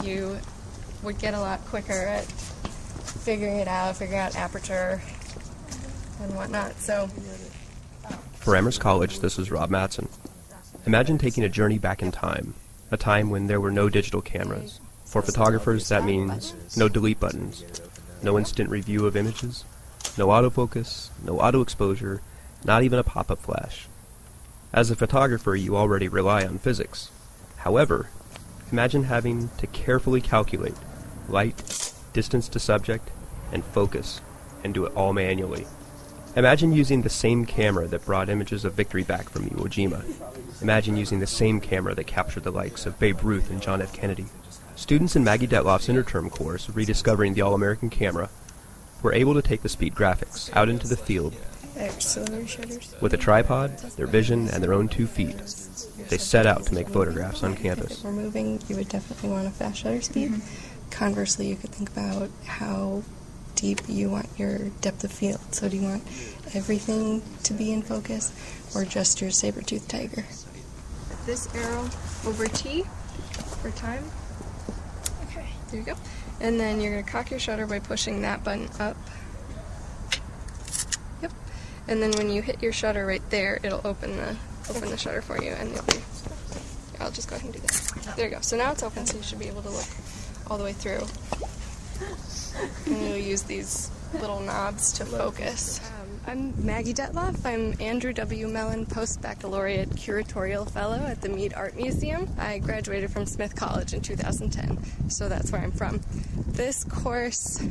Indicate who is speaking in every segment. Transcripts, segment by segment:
Speaker 1: you would get a lot quicker at figuring out aperture and whatnot. So,
Speaker 2: for Amherst College, this is Rob Mattson. Imagine taking a journey back in time, a time when there were no digital cameras. For photographers, that means no delete buttons, no instant review of images, no autofocus, no auto exposure, not even a pop-up flash. As a photographer, you already rely on physics. However, imagine having to carefully calculate light, distance to subject, and focus, and do it all manually. Imagine using the same camera that brought images of victory back from Iwo Jima. Imagine using the same camera that captured the likes of Babe Ruth and John F. Kennedy. Students in Maggie Dethloff's interterm course, Rediscovering the All-American Camera, were able to take the speed graphics out into the field. With a tripod, their vision, and their own 2 feet, they set out to make photographs on campus.
Speaker 1: If we're moving, you would definitely want a fast shutter speed. Conversely, you could think about how deep you want your depth of field. So do you want everything to be in focus, or just your saber-toothed tiger? This arrow over T for time. Okay, there you go. And then you're going to cock your shutter by pushing that button up. Yep. And then when you hit your shutter right there, it'll open the shutter for you, and you'll be... I'll just go ahead and do that. There you go. So now it's open, so you should be able to look all the way through. And you'll use these little knobs to focus. I'm Maggie Dethloff. I'm Andrew W. Mellon Post-Baccalaureate Curatorial Fellow at the Mead Art Museum. I graduated from Smith College in 2010, so that's where I'm from. This course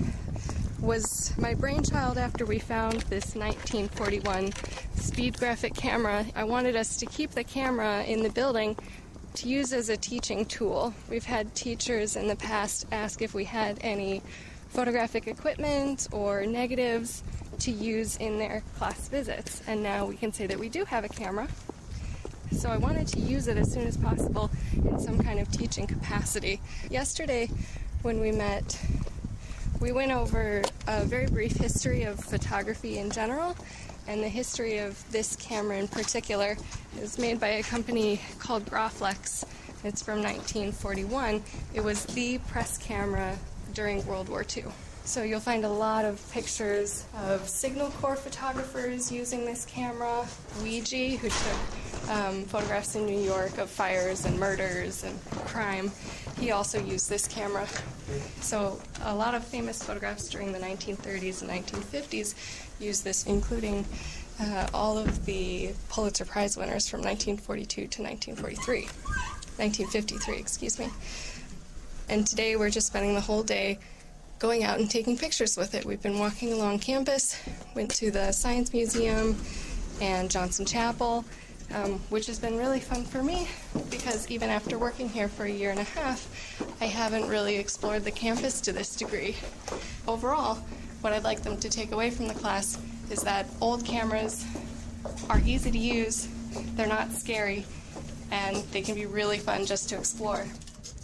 Speaker 1: was my brainchild after we found this 1941 speed graphic camera. I wanted us to keep the camera in the building to use as a teaching tool. We've had teachers in the past ask if we had any photographic equipment or negatives to use in their class visits, and now we can say that we do have a camera. So I wanted to use it as soon as possible in some kind of teaching capacity. Yesterday when we met, we went over a very brief history of photography in general, and the history of this camera in particular. It was made by a company called Braflex. It's from 1941. It was the press camera during World War II. So you'll find a lot of pictures of Signal Corps photographers using this camera. Ouija, who took photographs in New York of fires and murders and crime, he also used this camera. So a lot of famous photographs during the 1930s and 1950s used this, including all of the Pulitzer Prize winners from 1942 to 1953, excuse me. And today we're just spending the whole day going out and taking pictures with it. We've been walking along campus, went to the Science Museum and Johnson Chapel, which has been really fun for me because even after working here for a year and a half, I haven't really explored the campus to this degree. Overall, what I'd like them to take away from the class is that old cameras are easy to use, they're not scary, and they can be really fun just to explore.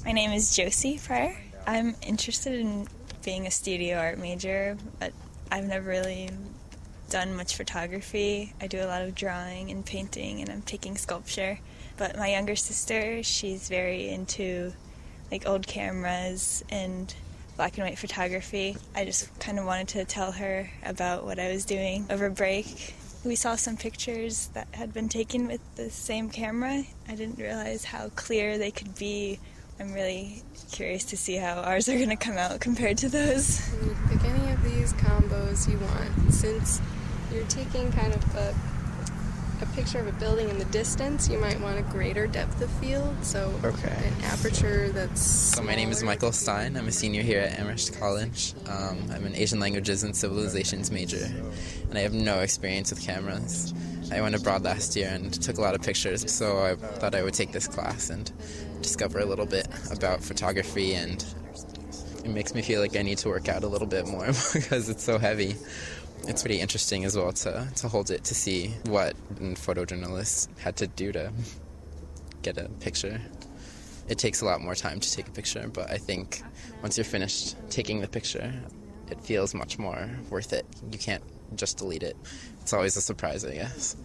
Speaker 3: My name is Josie Pryor. I'm interested in being a studio art major, but I've never really done much photography. I do a lot of drawing and painting, and I'm taking sculpture. But my younger sister, she's very into like old cameras and black and white photography. I just kind of wanted to tell her about what I was doing over break. We saw some pictures that had been taken with the same camera. I didn't realize how clear they could be. I'm really curious to see how ours are going to come out compared to those.
Speaker 1: You pick any of these combos you want. Since you're taking kind of a picture of a building in the distance, you might want a greater depth of field, so an aperture that's smaller.
Speaker 4: So my name is Michael Stein. I'm a senior here at Amherst College. I'm an Asian Languages and Civilizations major, and I have no experience with cameras. I went abroad last year and took a lot of pictures, so I thought I would take this class and discover a little bit about photography, and it makes me feel like I need to work out a little bit more because it's so heavy. It's pretty interesting as well to hold it, to see what photojournalists had to do to get a picture. It takes a lot more time to take a picture, but I think once you're finished taking the picture, it feels much more worth it. You can't just delete it. It's always a surprise, I guess.